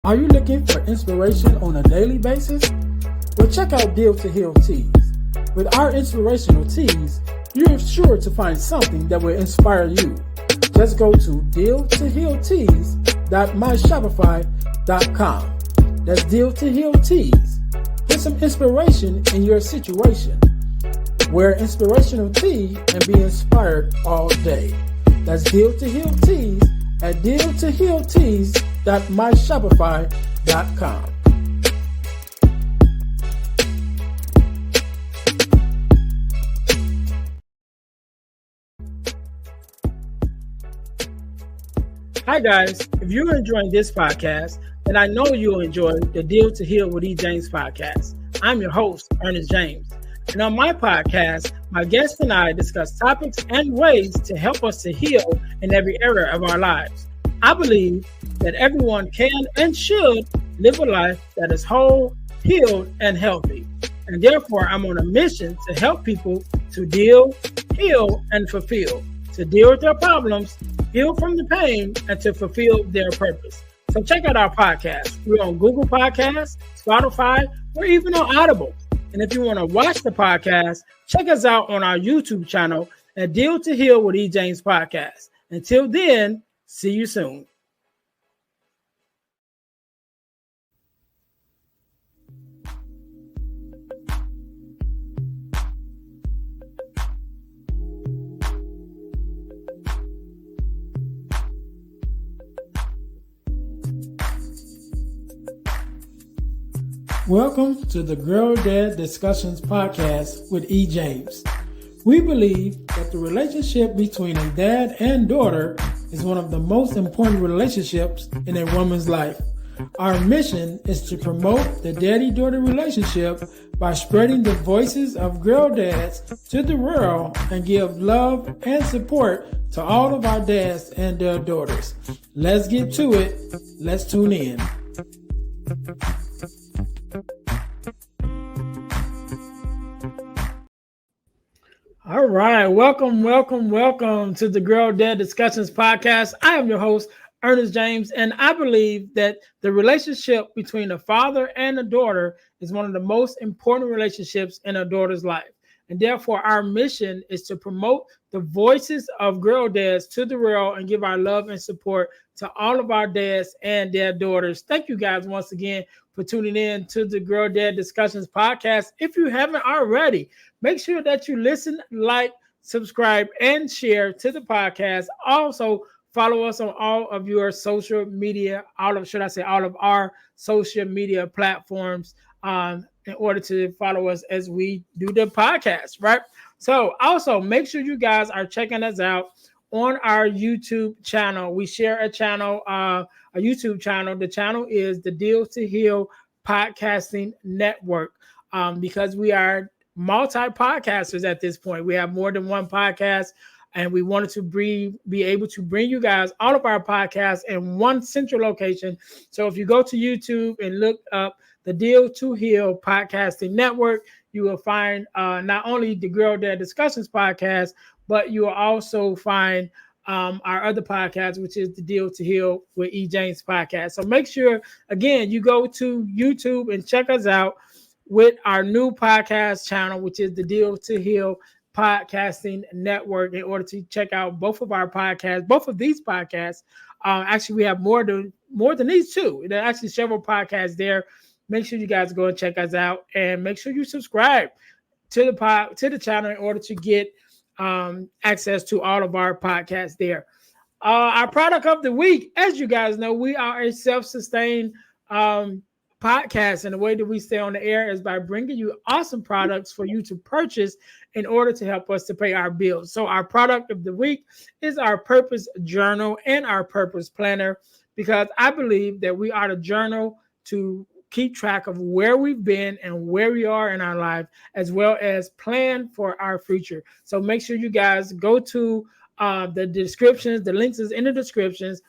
Are you looking for inspiration on a daily basis? Well, check out Deal to Heal Tees. With our inspirational tees, you're sure to find something that will inspire you. Just go to dealtohealtees.myshopify.com. That's Deal to Heal Tees. Get some inspiration in your situation. Wear inspirational tee and be inspired all day. That's Deal to Heal Tees at dealtohealtees.myshopify.com. Hi guys, if you're enjoying this podcast, then I know you'll enjoy the Deal to Heal with E. James podcast. I'm your host, Earnest James. And on my podcast, my guests and I discuss topics and ways to help us to heal in every area of our lives. I believe that everyone can and should live a life that is whole, healed, and healthy. And therefore, I'm on a mission to help people to deal, heal, and fulfill, to deal with their problems, heal from the pain, and to fulfill their purpose. So check out our podcast. We're on Google Podcasts, Spotify, or even on Audible. And if you want to watch the podcast, check us out on our YouTube channel at Deal to Heal with E. James Podcast. Until then, see you soon. Welcome to the Girl Dad Discussions podcast with E. James. We believe that the relationship between a dad and daughter is one of the most important relationships in a woman's life. Our mission is to promote the daddy-daughter relationship by spreading the voices of girl dads to the world and give love and support to all of our dads and their daughters. Let's get to it. Let's tune in. All right. Welcome to the Girl Dad Discussions podcast. I am your host, Earnest James, and I believe that the relationship between a father and a daughter is one of the most important relationships in a daughter's life. And therefore, our mission is to promote the voices of girl dads to the world and give our love and support to all of our dads and their daughters. Thank you guys once again for tuning in to the Girl Dad Discussions podcast. If you haven't already, make sure that you listen, like, subscribe, and share to the podcast. Also, follow us on all of your social media, all of our social media platforms in order to follow us as we do the podcast, right? So also make sure you guys are checking us out on our YouTube channel. We share a channel, a YouTube channel. The channel is the Deal to Heal Podcasting Network because we are multi-podcasters at this point. We have more than one podcast, and we wanted to be able to bring you guys all of our podcasts in one central location. So if you go to YouTube and look up the Deal to Heal Podcasting Network, you will find not only the Girl Dad Discussions podcast, but you will also find our other podcast, which is the Deal to Heal with E. James podcast. So make sure, again, you go to YouTube and check us out with our new podcast channel, which is the Deal to Heal Podcasting Network, in order to check out both of our podcasts, both of these podcasts. Actually, we have more than these two. There are actually several podcasts there. Make sure you guys go and check us out, and make sure you subscribe to the channel in order to get access to all of our podcasts there. Our product of the week, as you guys know, we are a self-sustained podcast, and the way that we stay on the air is by bringing you awesome products for you to purchase in order to help us to pay our bills. So our product of the week is our Purpose Journal and our Purpose Planner, because I believe that we are to journal to keep track of where we've been and where we are in our life, as well as plan for our future. So make sure you guys go to the descriptions. The links is in the descriptions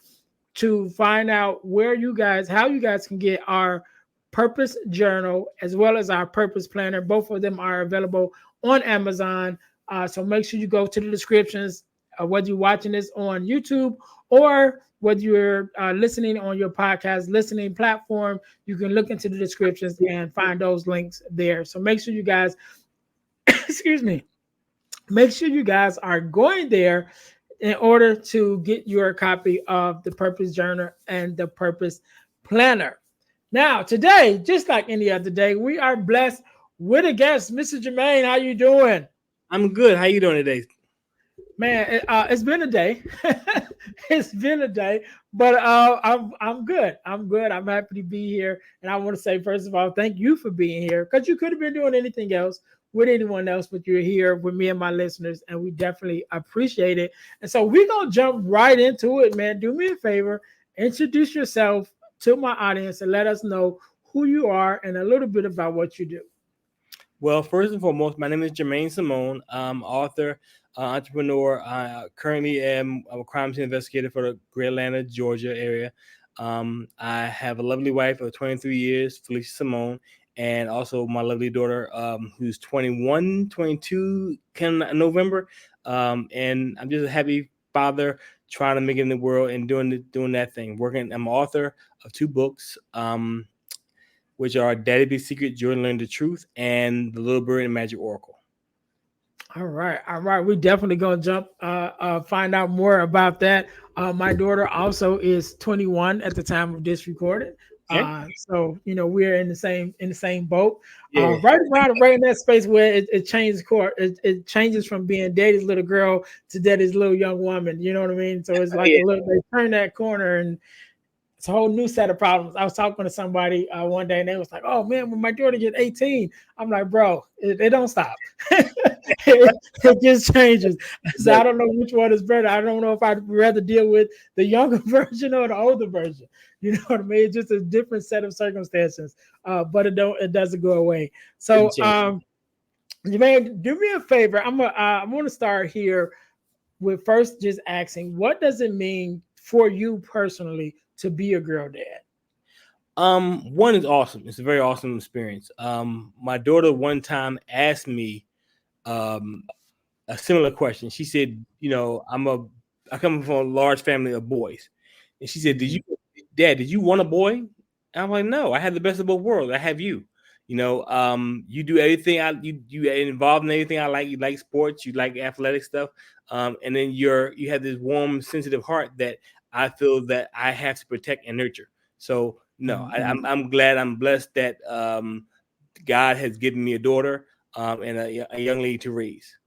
to find out how you guys can get our Purpose Journal as well as our Purpose Planner. Both of them are available on Amazon. So make sure you go to the descriptions whether you're watching this on YouTube or whether you're listening on your podcast listening platform, you can look into the descriptions and find those links there. So make sure you guys, excuse me, make sure you guys are going there in order to get your copy of the Purpose Journal and the Purpose Planner. Now, today, just like any other day, we are blessed with a guest, Mr. Jermaine. How you doing? I'm good. How you doing today? Man, it's been a day. It's been a day, but I'm good. I'm good. I'm happy to be here, and I want to say first of all, thank you for being here because you could have been doing anything else with anyone else, but you're here with me and my listeners, and we definitely appreciate it. And so we're gonna jump right into it, man. Do me a favor, introduce yourself to my audience, and let us know who you are and a little bit about what you do. Well, first and foremost, my name is Jermaine Simone. I'm author, entrepreneur. I currently am a crime scene investigator for the Greater Atlanta, Georgia area. I have a lovely wife of 23 years, Felicia Simone, and also my lovely daughter, who's 21, 22, come November. And I'm just a happy father trying to make it in the world and doing that thing. Working, I'm an author of 2 books. Which are Daddy Be Secret, Jordan Learn the Truth, and The Little Bird and Magic Oracle. All right, all right. We definitely gonna jump, find out more about that. My daughter also is 21 at the time of this recording. Okay. So we're in the same boat. Yeah. Right in that space where it changes court. It changes from being daddy's little girl to daddy's little young woman. You know what I mean? So it's like Yeah. a little. They turn that corner and it's a whole new set of problems. I was talking to somebody one day and they was like, "Oh man, when my daughter get 18," I'm like, "Bro, it don't stop. It just changes." So I don't know which one is better. I don't know if I'd rather deal with the younger version or the older version. You know what I mean? It's just a different set of circumstances, but it doesn't go away. So, Doesn't change. man, do me a favor. I'm gonna start here with first just asking, what does it mean for you personally to be a girl dad? One is awesome. It's a very awesome experience. My daughter one time asked me um a similar question. She said, I come from a large family of boys. And she said, Mhm. Dad, did you want a boy? And I'm like, no, I had the best of both worlds. I have you. You do everything you get involved in everything I like. You like sports, you like athletic stuff. And then you have this warm, sensitive heart that I feel that I have to protect and nurture. So no, I'm glad I'm blessed that God has given me a daughter and a young lady to raise.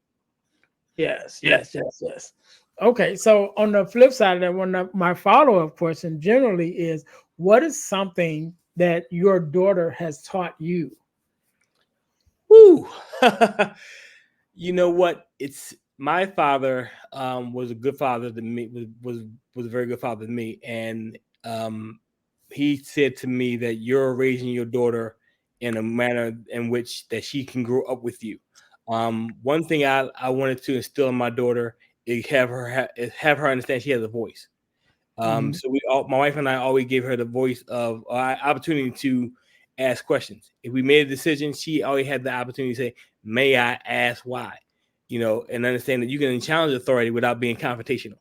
Yes, yes, yes, yes. Okay, so on the flip side of that, one of my follow-up question generally is, what is something that your daughter has taught you? Woo! You know what? It's my father was a good father to me. Was a very good father to me, and um, he said to me that you're raising your daughter in a manner in which that she can grow up with you. One thing I wanted to instill in my daughter is have her understand she has a voice. Mhm. So my wife and I always gave her the voice of opportunity to ask questions. If we made a decision, she always had the opportunity to say, "May I ask why?" And understand that you can challenge authority without being confrontational.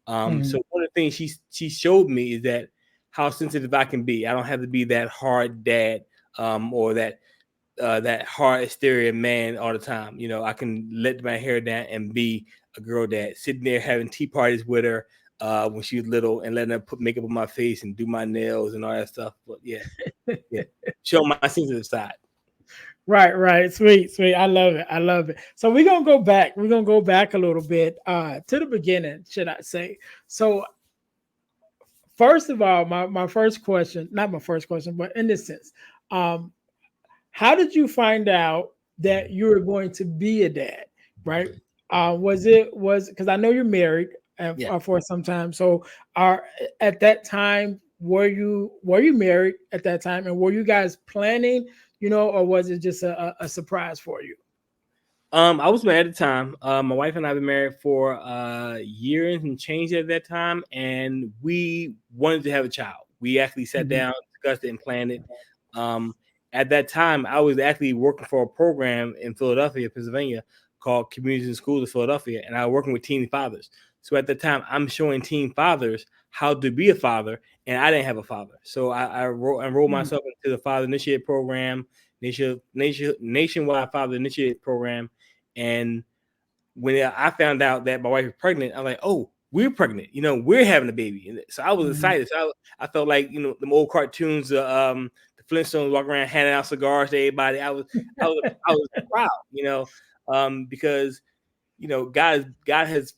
Mhm. So one of the things she showed me is that how sensitive I can be. I don't have to be that hard dad or that hard exterior man all the time. I can let my hair down and be a girl dad, sitting there having tea parties with her when she was little and letting her put makeup on my face and do my nails and all that stuff. But yeah, show my sensitive side. Right, right. Sweet, sweet. I love it. I love it. So we're gonna go back. We're gonna go back a little bit to the beginning, should I say. So first of all, my first question, not my first question, but in this sense, um, how did you find out that you were going to be a dad? Right? Was because I know you're married Yeah. for some time. So, are at that time were you married at that time, and were you guys planning? Or was it just a surprise for you? I was married at the time. My wife and I have been married for a year and change at that time, and we wanted to have a child. We actually sat Mhm. down, discussed it, and planned it. Um, at that time, I was actually working for a program in Philadelphia, Pennsylvania, called Communities and Schools of Philadelphia, and I was working with teen fathers. So at the time, I'm showing teen fathers how to be a father, and I didn't have a father. So enrolled Mm. myself into the Father Initiate program, nationwide Father Initiate program, and when I found out that my wife was pregnant, I'm like, oh, we're pregnant. We're having a baby. And so I was Mhm. excited. So I felt like, them old cartoons, the Flintstones walking around handing out cigars to everybody. I was proud, because, God has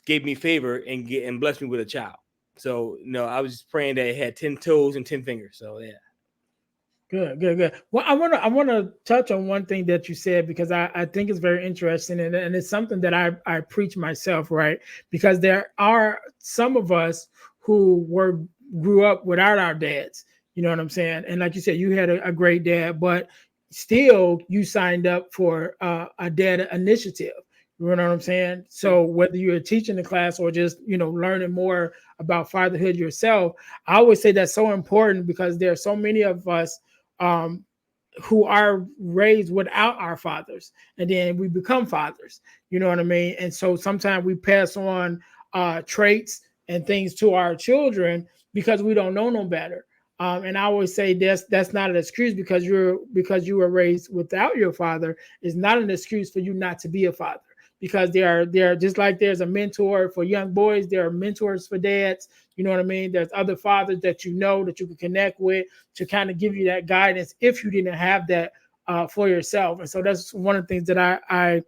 gave me favor and blessed me with a child. So, I was just praying that it had 10 toes and 10 fingers. So, yeah. Good, good, good. Well, I wanna touch on one thing that you said because I think it's very interesting and it's something that I preach myself, right? Because there are some of us who grew up without our dads. You know what I'm saying? And like you said, you had a great dad, but still you signed up for a dad initiative. You know what I'm saying? So whether you're teaching the class or just learning more about fatherhood yourself, I always say that's so important because there are so many of us um, who are raised without our fathers, and then we become fathers. You know what I mean? And so sometimes we pass on traits and things to our children because we don't know no better. And I always say that's not an excuse because you were raised without your father is not an excuse for you not to be a father. Because there are just like there's a mentor for young boys, there are mentors for dads. You know what I mean? There's other fathers that that you can connect with to kind of give you that guidance if you didn't have that for yourself. And so that's one of the things that I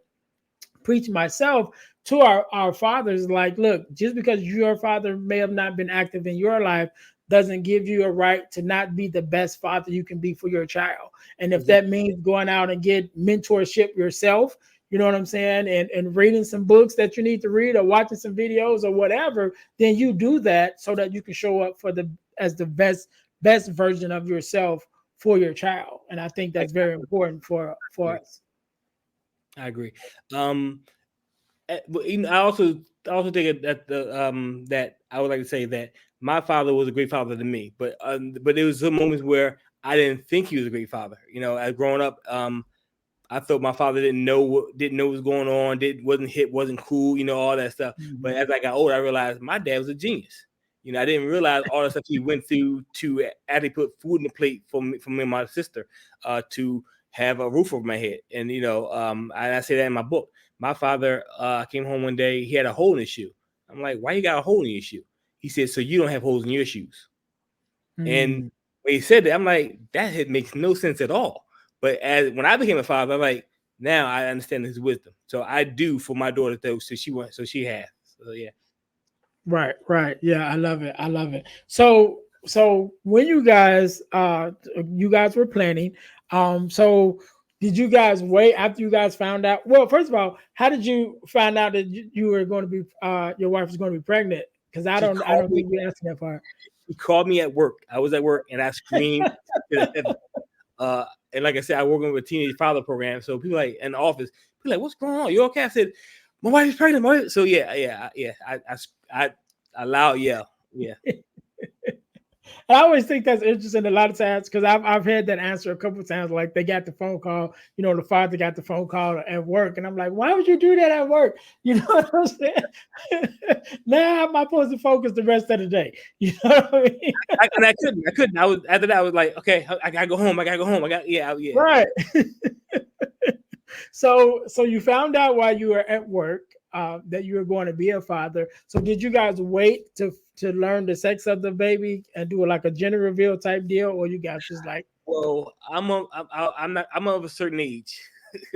preach myself to our fathers. Like, look, just because your father may have not been active in your life doesn't give you a right to not be the best father you can be for your child. And if Exactly. that means going out and get mentorship yourself, you know what I'm saying, and reading some books that you need to read or watching some videos or whatever, then you do that so that you can show up for the as the best version of yourself for your child. And I think that's very important for us. I agree. Um, I also think that I would like to say that my father was a great father to me, but there was some moments where I didn't think he was a great father. As growing up, I thought my father didn't know what was going on, wasn't hip, wasn't cool, all that stuff. But Mhm. as I got older, I realized my dad was a genius. I didn't realize all the stuff he went through to actually put food in the plate for me and my sister, to have a roof over my head. And I say that in my book. My father came home one day, he had a hole in his shoe. I'm like, why you got a hole in your shoe? He said, so you don't have holes in your shoes. And Mm. when he said that, I'm like, makes no sense at all. But when I became a father, I'm like, now I understand his wisdom. So I do for my daughter though, so she has. So yeah. Right, right. Yeah, I love it. I love it. So when you guys were planning, so did you guys wait after you guys found out? Well, first of all, how did you find out that you were going to be your wife was going to be pregnant? Because She I called don't me. think we answered that part. He called me at work. I was at work and I screamed to the heaven. Uh, and like I said, I work with a teenage father program. So people like in the office, people like, what's going on? You okay? I said, my wife is pregnant. So yeah. I loud yell. Yeah. I always think that's interesting a lot of times because I've had that answer a couple of times. Like they got the phone call, the father got the phone call at work, and I'm like, why would you do that at work? You know what I'm saying? Now how am I supposed to focus the rest of the day? You know what I mean? I couldn't. I couldn't. I was after that. I was like, okay, I gotta go home. I gotta go home. Yeah. Right. So you found out while you were at work that you were going to be a father. So did you guys wait to learn the sex of the baby and do like a gender reveal type deal, or you guys just like Well, I'm of a certain age,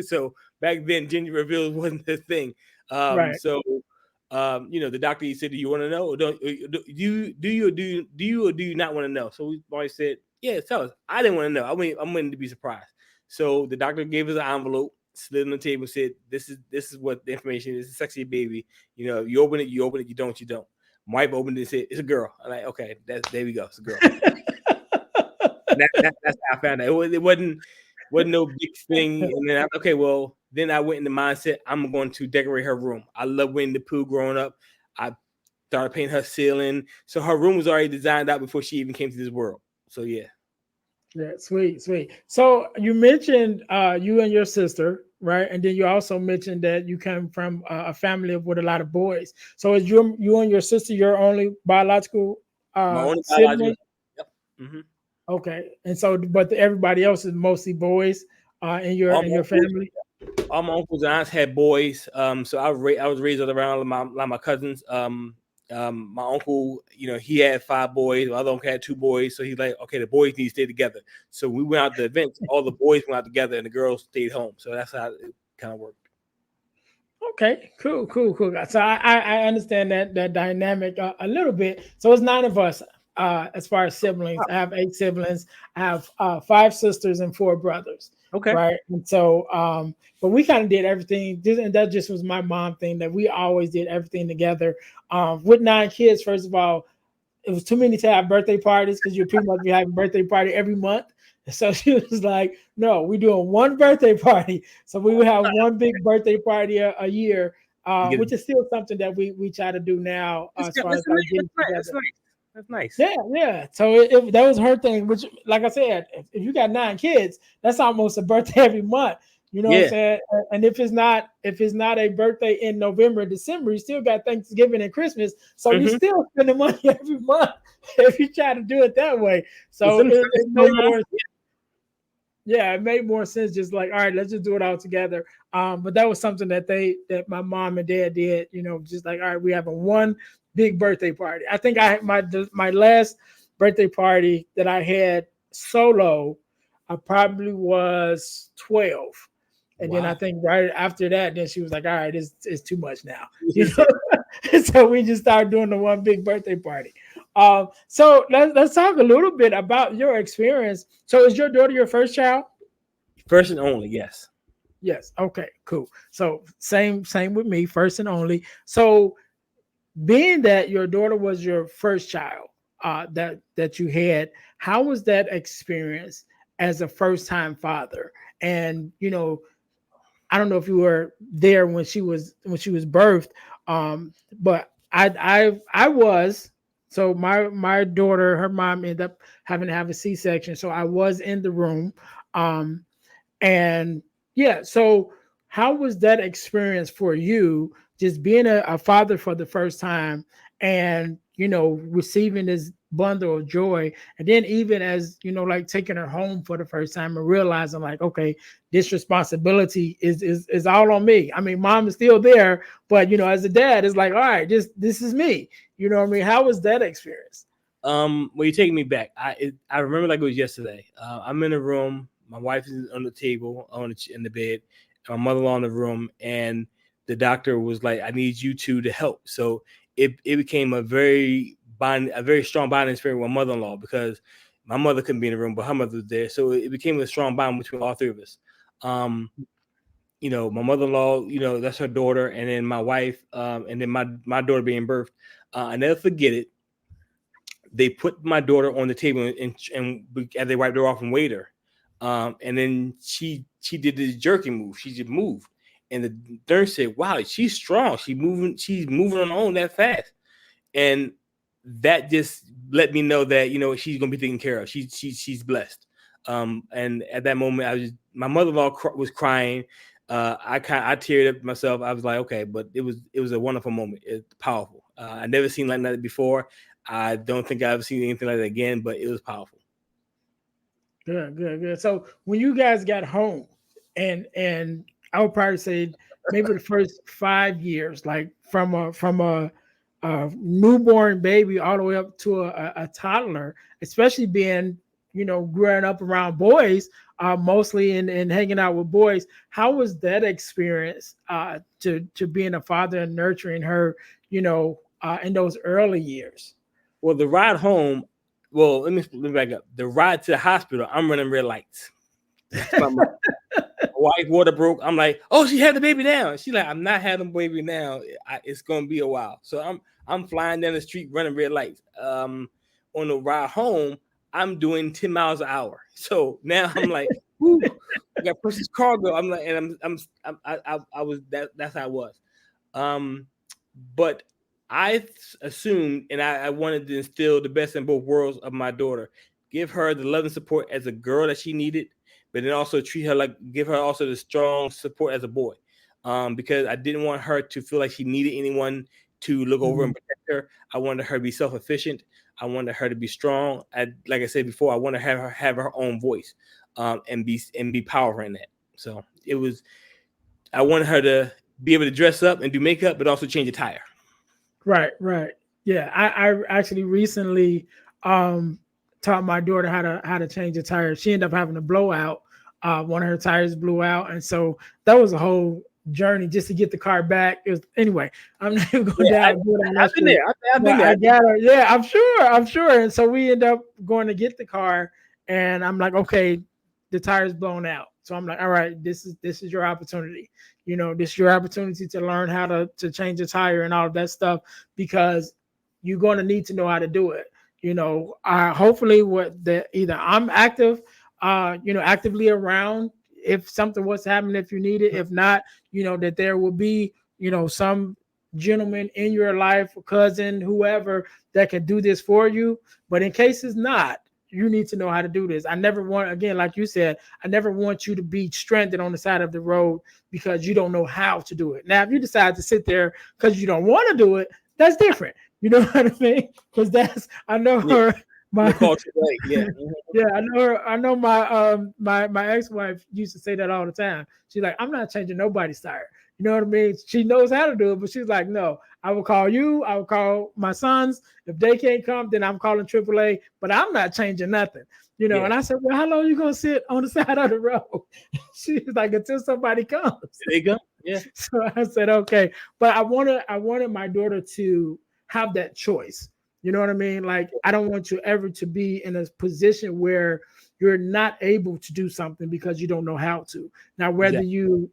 so back then gender reveals wasn't the thing. right? The doctor he said, "Do you want to know? Or don't do you not want to know?" So we always said, "Yeah, tell us." I didn't want to know. I'm waiting to be surprised. So the doctor gave us an envelope, slid on the table, said, "This is what the information is. It's a sexy baby. You open it, you open it. You don't, you don't." My wife opened it and said, "It's a girl." I'm like, "Okay, there we go. It's a girl." That's how I found out. It wasn't no big thing. And then okay, well, then I went in the mindset I'm going to decorate her room. I love Winnie the Pooh growing up. I started painting her ceiling, so her room was already designed out before she even came to this world. So yeah. Yeah, sweet, sweet. So you mentioned you and your sister, right? And then you also mentioned that you come from a family with a lot of boys. So is you and your sister your only biological My only biological. sibling? Yep. Hmm. Okay, and so but everybody else is mostly boys All in my your uncles, family. all my uncles and aunts had boys. So I was raised around my cousins. My uncle, he had 5 boys. My other uncle had 2 boys. So he's like, okay, the boys need to stay together. So we went out to events. All the boys went out together, and the girls stayed home. So that's how it kind of worked. Okay, cool, cool, cool. So I understand that dynamic a little bit. So it's 9 of us as far as siblings. I have 8 siblings. I have 5 sisters and 4 brothers. Okay. Right, and so but we kind of did everything. And that just was my mom thing that we always did everything together. With 9 kids, first of all, it was too many to have birthday parties because you pretty much be having birthday party every month. So she was like, "No, we're doing one birthday party." So we would have one big birthday party a year, You get which is still something that we try to do now as far as that's like nice. getting That's together. nice. That's nice. Yeah, yeah. So that was her thing. Which, like I said, if you got 9 kids, that's almost a birthday every month. You know what I'm Yeah. saying? And if it's not a birthday in November, December, you still got Thanksgiving and Christmas. So we Mm-hmm. still spending money every month if you try to do it that way. With So them it Sundays made going on. more yeah, it made more sense just like, all right, let's just do it all together. But that was something that my mom and dad did, just like, all right, we have a one big birthday party. I think I had my last birthday party that I had solo, I probably was 12. And then I Wow. think right after that, then she was like, all right, it's too much now. So we just started doing the one big birthday party. So let's talk a little bit about your experience. So is your daughter your first child? First and only, yes. Yes. Okay. Cool. So same with me, first and only. So being that your daughter was your first child that you had, how was that experience as a first time father? And I don't know if you were there when she was birthed, but I was. So my daughter, her mom ended up having to have a C-section, so I was in the room, um, and yeah. So how was that experience for you, just being a father for the first time, and receiving this bundle of joy, and then even as like taking her home for the first time and realizing like, okay, this responsibility is all on me. I mean, mom is still there, but as a dad, it's like, all right, this is me. You know what I mean? How was that experience? Well, you're taking me back. I remember like it was yesterday. I'm in a room. My wife is on the table, in the bed. My mother-in-law in the room, and the doctor was like, "I need you two to help." So it became a very strong bonding experience with my mother-in-law because my mother couldn't be in the room, but her mother was there. So it became a strong bond between all 3 of us. Um, my mother-in-law, that's her daughter, and then my wife, and then my daughter being birthed. I never forget it. They put my daughter on the table and as they wiped her off and weighed her. And then she did this jerking move. She just moved. And the nurse said, "Wow, she's strong. She's moving on her own that fast." And that just let me know that she's gonna be taken care of. She's blessed. And at that moment, my mother-in-law was crying. I teared up myself. I was like, okay, but it was a wonderful moment. It's powerful. I never seen like that before. I don't think I've ever seen anything like that again, but it was powerful. Good, good, good. So when you guys got home, and I would probably say maybe the first 5 years, like from a newborn baby all the way up to a toddler, especially being growing up around boys, mostly and hanging out with boys. How was that experience to being a father and nurturing her, in those early years? Well, the ride home. Well, let me back up. The ride to the hospital, I'm running red lights. That's my wife water broke. I'm like, oh, she had the baby now. She's like, I'm not having the baby now. It's gonna be a while. So I'm flying down the street running red lights. On the ride home, I'm doing 10 miles an hour. So now I'm like, whoo, I got precious cargo. I'm like, and I was that's how I was. Um, but I assumed, and I wanted to instill the best in both worlds of my daughter. give her the love and support as a girl that she needed, but then also treat her like, give her also the strong support as a boy. Because I didn't want her to feel like she needed anyone to look over and protect her. I wanted her to be self-efficient. I wanted her to be strong. Like I said before, I want to have her own voice, and be powerful in that. So it was, I wanted her to be able to dress up and do makeup, but also change a tire. Right, right. Yeah, I actually recently taught my daughter how to change a tire. She ended up having a blowout. One of her tires blew out, and so that was a whole journey just to get the car back. It was anyway. I'm not even going Yeah, down that I've been street. there. I've been But there. I got her. Yeah, I'm sure. I'm sure. And so we end up going to get the car, and I'm like, okay, the tire's blown out. So I'm like, all right, this is your opportunity. This is your opportunity to learn how to change a tire and all of that stuff because you're going to need to know how to do it. Hopefully, what the either I'm active, actively around if something was happening, if you need it. If not, that there will be, some gentleman in your life, cousin, whoever that can do this for you. But in case it's not, you need to know how to do this. I never want, again, like you said, I never want you to be stranded on the side of the road because you don't know how to do it. Now, if you decide to sit there because you don't want to do it, that's different. You know what I mean? Because I know Yeah, her, my, yeah. yeah, I know her. I know my ex-wife used to say that all the time. She's like, I'm not changing nobody's tire. You know what I mean? She knows how to do it, but she's like, no, I will call you. I will call my sons. If they can't come, then I'm calling AAA. But I'm not changing nothing. Yeah. And I said, well, how long are you gonna sit on the side of the road? She's like, until somebody comes. There you go. Yeah. So I said, okay. But I wanted my daughter to have that choice. You know what I mean? Like, I don't want you ever to be in a position where you're not able to do something because you don't know how to. Now, whether Exactly.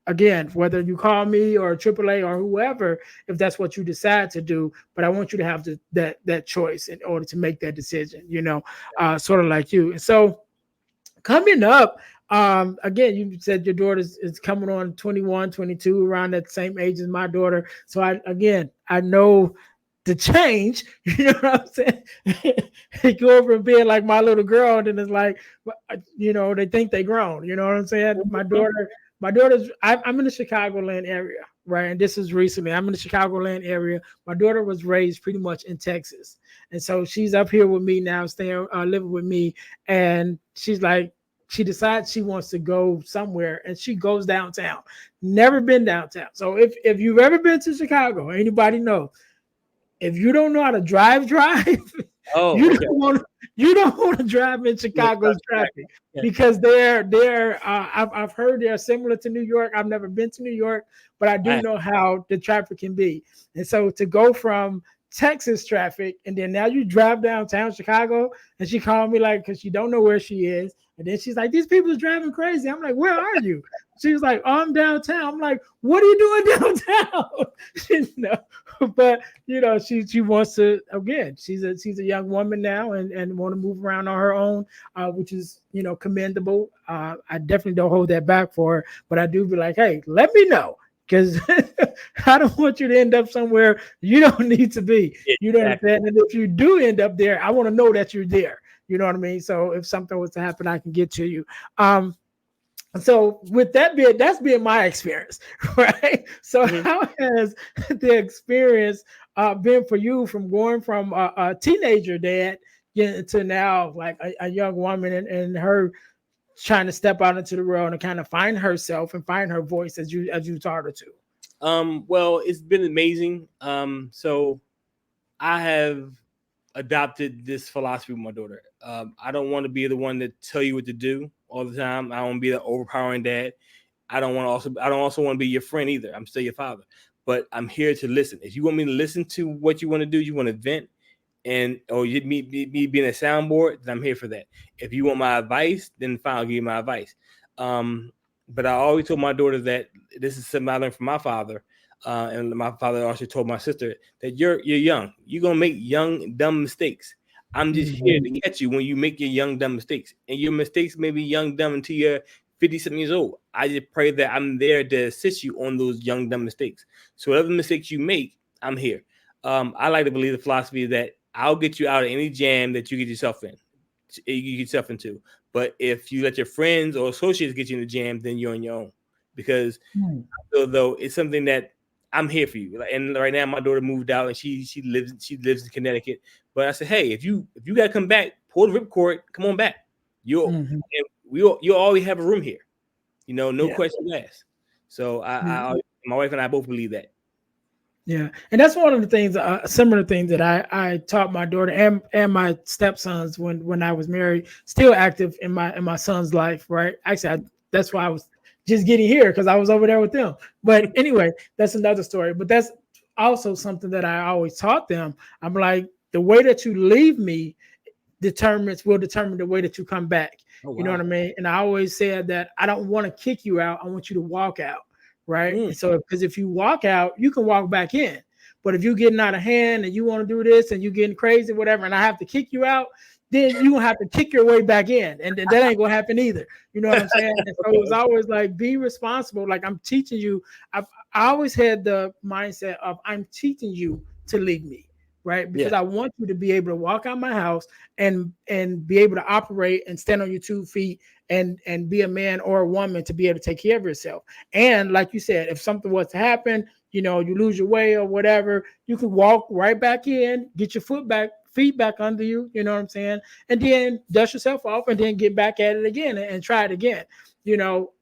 again, whether you call me or AAA or whoever, if that's what you decide to do, but I want you to have that choice in order to make that decision, sort of like you. And so coming up, again, you said your daughter is coming on 21, 22, around that same age as my daughter. So I know the change. You know what I'm saying? They go over and being like my little girl, and then it's like, they think they grown. You know what I'm saying? I'm in the Chicagoland area, right? And this is recently. I'm in the Chicagoland area. My daughter was raised pretty much in Texas, and so she's up here with me now, staying, living with me, and she's like, she decides she wants to go somewhere and she goes downtown. Never been downtown. So if you've ever been to Chicago, anybody know, if you don't know how to drive, Oh, you okay. don't want you don't want to drive in Chicago's traffic Yeah. because they're I've heard they're similar to New York. I've never been to New York, but I do I, know how the traffic can be. And so to go from Texas traffic and then now you drive downtown Chicago, and she called me like because she don't know where she is, and then she's like, these people are driving crazy. I'm like, where are you? She was like, oh, I'm downtown. I'm like, what are you doing downtown? But she wants to, again, she's a young woman now and want to move around on her own, which is commendable. I definitely don't hold that back for her, but I do be like, hey, let me know, because I don't want you to end up somewhere you don't need to be. yeah, You know what I'm exactly. saying? And if you do end up there, I want to know that you're there. You know what I mean? So if something was to happen, I can get to you. So with that's been my experience, right? So Mhm. how has the experience been for you from going from a teenager dad to now like a young woman and her trying to step out into the world and kind of find herself and find her voice as you taught her to? Well, it's been amazing. So I have adopted this philosophy with my daughter. I don't want to be the one to tell you what to do all the time. I don't want to be the overpowering dad. I don't also want to be your friend either. I'm still your father. But I'm here to listen. If you want me to listen to what you want to do, you want to vent, and or you me being a soundboard, then I'm here for that. If you want my advice, then fine, I'll give you my advice. Um, but I always told my daughter that this is something I learned from my father, and my father also told my sister that you're young. You're gonna make young dumb mistakes. I'm just here Mhm. to catch you when you make your young dumb mistakes, and your mistakes may be young dumb until you're 50 something years old. I just pray that I'm there to assist you on those young dumb mistakes. So whatever mistakes you make, I'm here. I like to believe the philosophy that I'll get you out of any jam that you get yourself in. you get yourself into. But if you let your friends or associates get you in the jam, then you're on your own. Because though it's something that I'm here for you. And right now my daughter moved out and she lives in Connecticut. But I said, hey, if you gotta come back, pull the ripcord, come on back. You'll always have a room here. No Yeah. questions asked. So my wife and I both believe that. Yeah, and that's one of the things, similar things that I taught my daughter and my stepsons when I was married, still active in my son's life. Right, actually, that's why I was just getting here because I was over there with them. But anyway, that's another story. But that's also something that I always taught them. I'm like, the way that you leave me will determine the way that you come back. Oh You know what I wow. mean? And I always said that I don't want to kick you out. I want you to walk out. Right. Mm, And so, because if you walk out, you can walk back in. But if you're getting out of hand and you want to do this and you're getting crazy, whatever, and I have to kick you out, then you're going to have to kick your way back in. And that ain't going to happen either. You know what I'm saying? And so it was okay. always like, be responsible. Like, I'm teaching you. I always had the mindset of, I'm teaching you to leave me. Right. Because Yeah. I want you to be able to walk out my house and be able to operate and stand on your 2 feet and be a man or a woman to be able to take care of yourself. And like you said, if something was to happen, you lose your way or whatever, you can walk right back in, get your feet back under you, you know what I'm saying? And then dust yourself off and then get back at it again and try it again.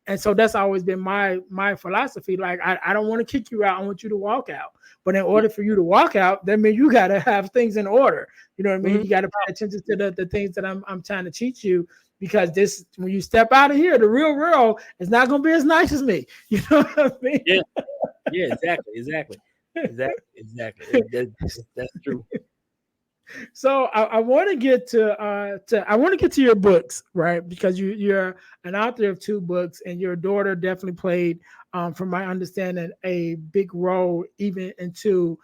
And so that's always been my philosophy. Like, I don't want to kick you out. I want you to walk out. But in order for you to walk out, that means you got to have things in order. You know what I mean? Mhm. You got to pay attention to the things that I'm trying to teach you, because when you step out of here, the real world is not going to be as nice as me. You know what I mean? Yeah. Yeah. Exactly. That's true. So I want to get to your books, right? Because you're an author of 2 books, and your daughter definitely played, from my understanding, a big role even into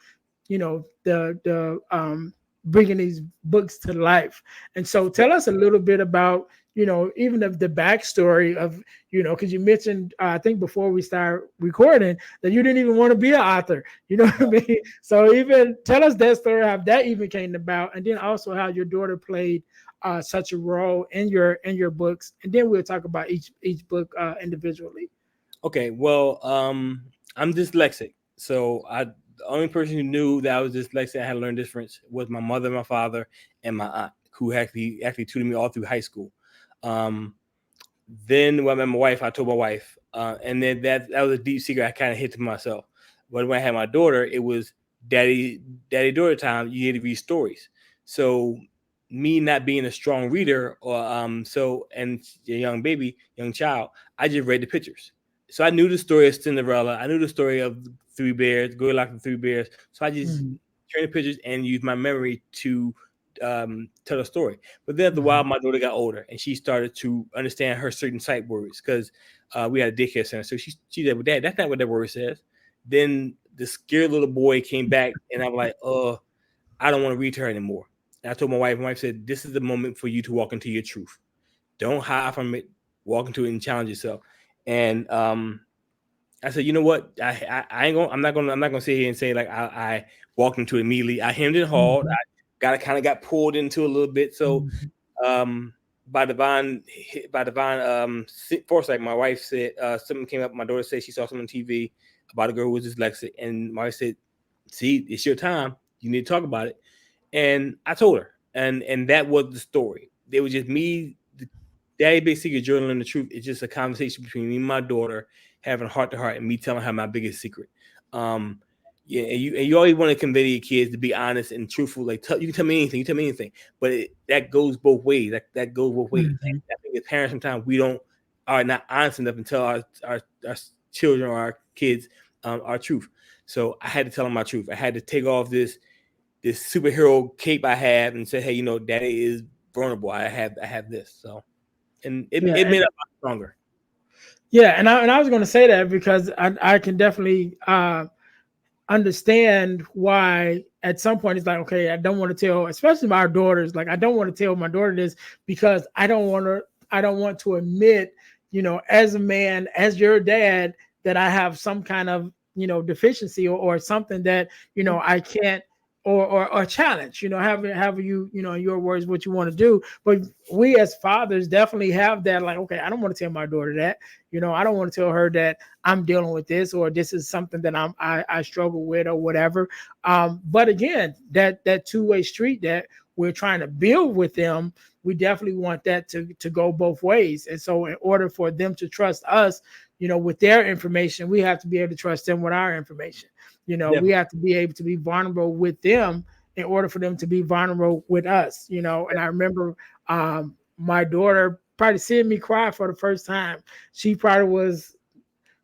the bringing these books to life. And so tell us a little bit about even the backstory of because you mentioned, I think before we start recording, that you didn't even want to be an author. You know what I mean? So even tell us that story, how that even came about, and then also how your daughter played such a role in your books, and then we'll talk about each book individually. Okay. Well, I'm dyslexic, so the only person who knew that I was dyslexic, I had learned difference, was my mother, my father, and my aunt, who actually tutored me all through high school. Um, Then when I met my wife, I told my wife, and then that was a deep secret I kind of hid to myself. But when I had my daughter, it was daddy daughter time. You need to read stories. So me not being a strong reader, or and a young child, I just read the pictures. So I knew the story of Cinderella. I knew the story of 3 bears, Goldilocks and 3 bears. So I just Mhm, turned the pictures and used my memory to tell a story. But then after a while, mhm, my daughter got older and she started to understand her certain sight words, because we had a daycare center. So she said, "Well, Dad, that's not what that word says." Then the scared little boy came back, and I'm like, I don't want to read to her anymore." And I told my wife. My wife said, "This is the moment for you to walk into your truth. Don't hide from it. Walk into it and challenge yourself." And I said, "You know what? I ain't gonna. I'm not gonna sit here and say like I walked into it immediately. I hemmed and hawed. mhm, Got pulled into a little bit. So mhm, um, by divine foresight, my wife said something came up. My daughter said she saw something on TV about a girl who was dyslexic, and my wife said, "See, it's your time. You need to talk about it." And I told her, and that was the story. It was just me, Daddy Big Secret journaling the truth. It's just a conversation between me and my daughter, having heart to heart, and me telling her my biggest secret. Um, yeah, and you always want to convey to your kids to be honest and truthful. Like, you can tell me anything, but that goes both ways. That goes both ways. mhm. I think as parents, sometimes we don't are not honest enough and tell our children or our kids our truth. So I had to tell them my truth. I had to take off this superhero cape I have and say, "Hey, Daddy is vulnerable. I have this." So, and it, Yeah, it made us a lot stronger. yeah, and I was going to say that because I can definitely understand why at some point it's like, okay, I don't want to tell, especially my daughters, like I don't want to tell my daughter this because I don't want to admit, as a man, as your dad, that I have some kind of deficiency or something that Mhm. I can't. or challenge, however you, in your words, what you want to do. But we as fathers definitely have that, like, okay, I don't want to tell my daughter that, I don't want to tell her that I'm dealing with this, or this is something that I struggle with, or whatever. But again, that two-way street that we're trying to build with them, we definitely want that to go both ways. And so in order for them to trust us, with their information, we have to be able to trust them with our information. We Definitely. have to be able to be vulnerable with them in order for them to be vulnerable with us. And I remember my daughter probably seeing me cry for the first time. She probably was,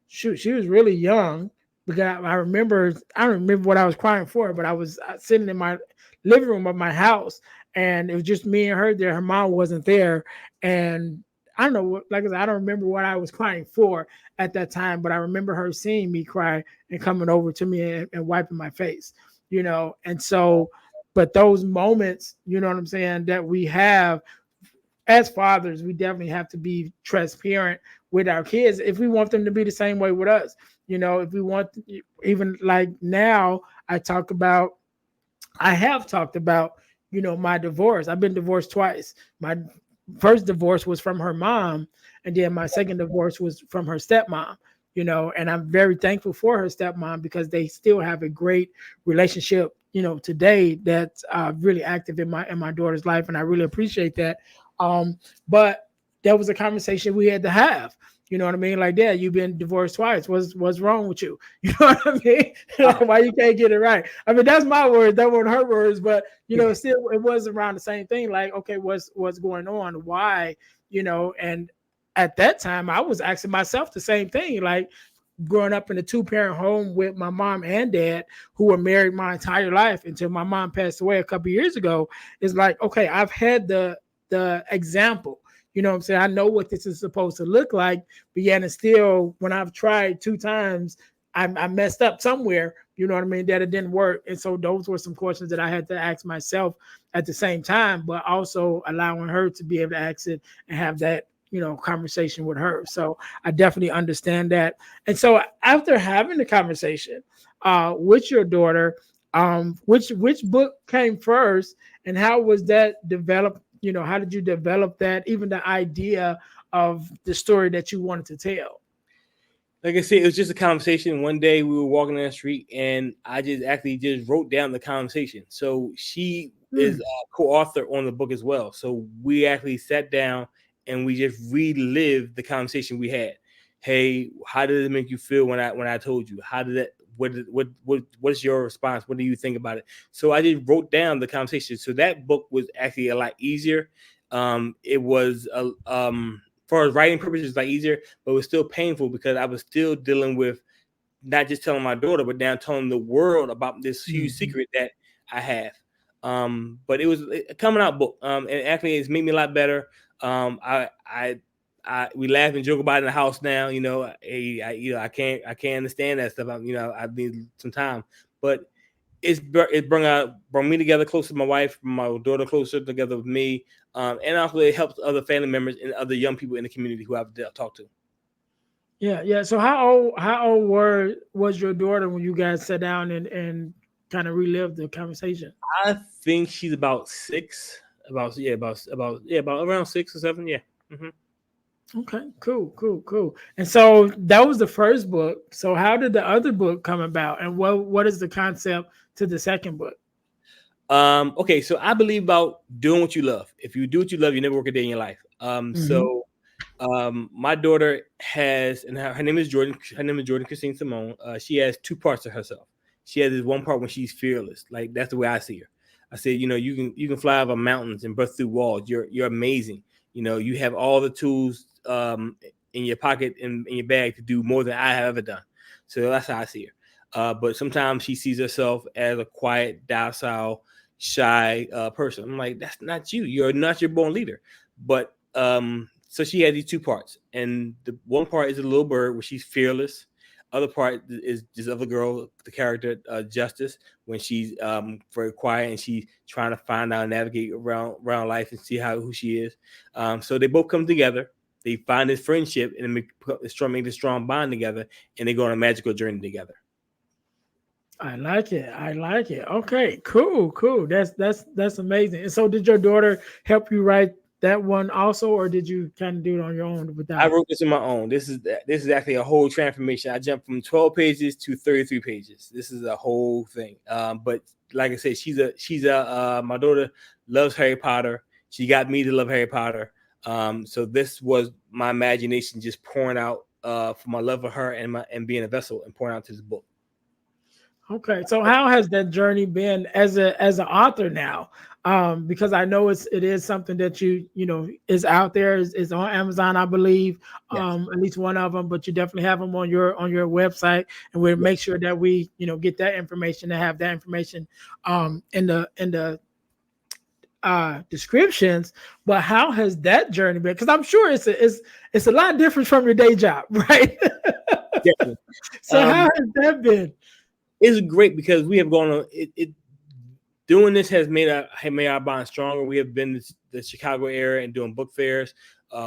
shoot, she was really young, because I don't remember what I was crying for, but I was sitting in my living room of my house, and it was just me and her there. Her mom wasn't there, and I don't know what, like I said, I don't remember what I was crying for at that time, but I remember her seeing me cry and coming over to me and wiping my face, and so, but those moments, you know what I'm saying, that we have as fathers, we definitely have to be transparent with our kids if we want them to be the same way with us. If we want, even like now, I talk about, I have talked about, my divorce. I've been divorced twice. My first divorce was from her mom, and then my second divorce was from her stepmom. And I'm very thankful for her stepmom, because they still have a great relationship, today, that's really active in my daughter's life, and I really appreciate that. But that was a conversation we had to have. You know what I mean? Like, Dad, you've been divorced twice. What's wrong with you? You know what I mean? Like, Wow. why you can't get it right? I mean, that's my words. That weren't her words, but still, it was around the same thing. Like, okay, what's going on? Why? And at that time, I was asking myself the same thing. Like, growing up in a two-parent home with my mom and dad, who were married my entire life until my mom passed away a couple years ago, is like, okay, I've had the example. You know what I'm saying? I know what this is supposed to look like, but yet and still, when I've tried two times, I messed up somewhere. You know what I mean? That it didn't work. And so those were some questions that I had to ask myself at the same time, but also allowing her to be able to ask it and have that, conversation with her. So I definitely understand that. And so after having the conversation with your daughter, which book came first, and how was that developed? How did you develop that, even the idea of the story that you wanted to tell? Like I said, it was just a conversation. One day we were walking down the street, and I just actually just wrote down the conversation. So she is Mm, a co-author on the book as well. So we actually sat down and we just relived the conversation we had. Hey, how did it make you feel when I told you? How did that? What's your response? What do you think about it? So I just wrote down the conversation. So that book was actually a lot easier. It was for writing purposes, like easier, but it was still painful because I was still dealing with not just telling my daughter, but now telling the world about this huge mhm. secret that I have. But it was a coming out book, and actually it's made me a lot better. We laugh and joke about it in the house now. I can't understand that stuff. I need some time, but it brought me together closer to my wife, my daughter closer together with me, and also it helps other family members and other young people in the community who I've talked to. Yeah, yeah. So how old was your daughter when you guys sat down and kind of relived the conversation? I think she's about six, about around 6 or 7. Yeah. Hmm. Okay, cool, cool, cool. And so that was the first book. So how did the other book come about, and what is the concept to the second book? Okay, so I believe about doing what you love. If you do what you love, you never work a day in your life. Hmm. My daughter has, and her name is Jordan. Her name is Jordan Christine Simone. She has two parts of herself. She has this one part when she's fearless. Like that's the way I see her. I said, you can fly over mountains and burst through walls. You're amazing. You have all the tools in your pocket in your bag to do more than I have ever done. So that's how I see her. But sometimes she sees herself as a quiet, docile, shy person. I'm like, that's not you. You're not your born leader. But so she has these two parts, and the one part is a little bird where she's fearless. Other part is this other girl, the character Justice, when she's very quiet and she's trying to find out and navigate around life and see who she is. So they both come together. They find this friendship and make this strong bond together, and they go on a magical journey together. I like it. I like it. Okay, cool, cool. That's amazing. And so, did your daughter help you write that one also, or did you kind of do it on your own I without her? wrote this on my own. This is actually a whole transformation. I jumped from 12 pages to 33 pages. This is a whole thing. But like I said, she's my daughter loves Harry Potter. She got me to love Harry Potter. So this was my imagination just pouring out for my love of her and being a vessel and pouring out to this book. Okay, so how has that journey been as an author now? Because I know it is something that is out there, is on Amazon, I believe, Yes. at least one of them. But you definitely have them on your website, and we'll Yes. make sure that we get that information and have that information in the descriptions. But how has that journey been? Because I'm sure it's a lot different from your day job, right? Definitely. So how Um, has that been? it's great because we have gone on it doing this has made our bond stronger. We have been to the Chicago area and doing book fairs.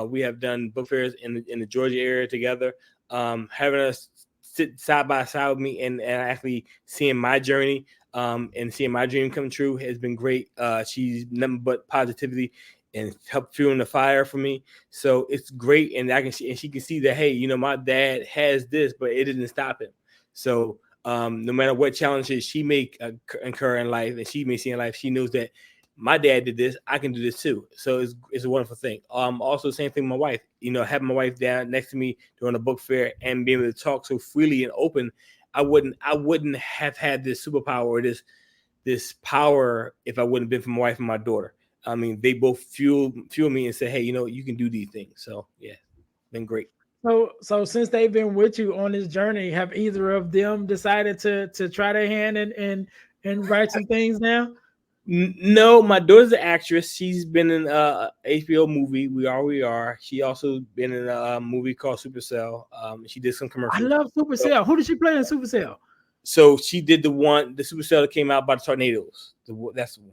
We have done book fairs in the Georgia area together. Having us sit side by side with me and actually seeing my journey and seeing my dream come true has been great. She's nothing but positivity and help fueling the fire for me. So it's great, and I can see, and she can see that, hey, my dad has this, but it didn't stop him. So no matter what challenges she may incur in life and she may see in life, she knows that my dad did this, I can do this too. So it's a wonderful thing. Also same thing with my wife. Having my wife down next to me during a book fair and being able to talk so freely and open, I wouldn't have had this superpower or this power if I wouldn't have been for my wife and my daughter. I mean, they both fuel me and say, hey, you can do these things. So yeah, been great. So since they've been with you on this journey, have either of them decided to try their hand and write some things now? No, my daughter's an actress. She's been in HBO movie. We Are We Are. She also been in a movie called Supercell. She did some I commercials. love So, Supercell. Who did she play in Supercell? so she did the Supercell that came out by the tornadoes. That's the one.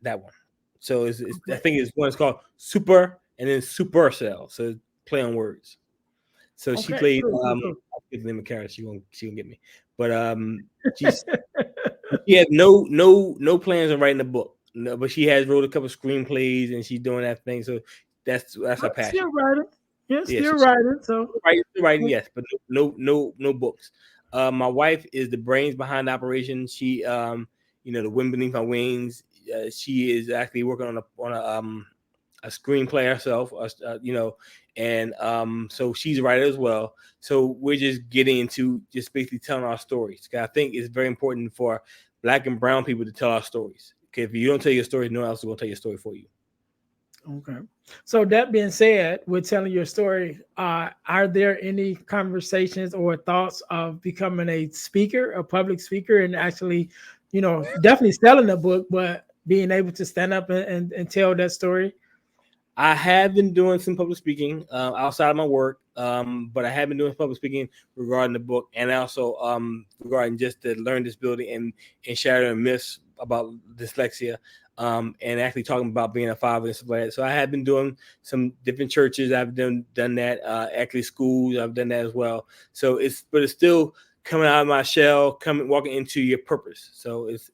That one. So I Okay. think it's one. It's called Super and then Supercell. So play on words. So she Okay. played. Cool. Cool. Cool. I'll give the name of character. She gonna get me. But she's she has no plans on writing a book. No, but she has wrote a couple screenplays and she's doing that thing. So that's her passion. Still writing. Yeah, Yeah, still writing. So writing, yes, but no books. My wife is the brains behind the operation. She the wind beneath my wings. She is actually working on a screenplay herself, and so she's a writer as well. So we're just getting into just basically telling our stories. 'Cause I think it's very important for Black and Brown people to tell our stories. Okay, if you don't tell your story, no one else is going to tell your story for you. okay. So that being said, with telling your story, are there any conversations or thoughts of becoming a speaker, a public speaker, and actually, definitely selling a book, but being able to stand up and tell that story? I have been doing some public speaking outside of my work, but I have been doing public speaking regarding the book and also regarding just the learning disability and shattering myths about dyslexia and actually talking about being a father and stuff like that. So I have been doing some different churches. I've done that, actually schools. I've done that as well. So it's still coming out of my shell, walking into your purpose. So it's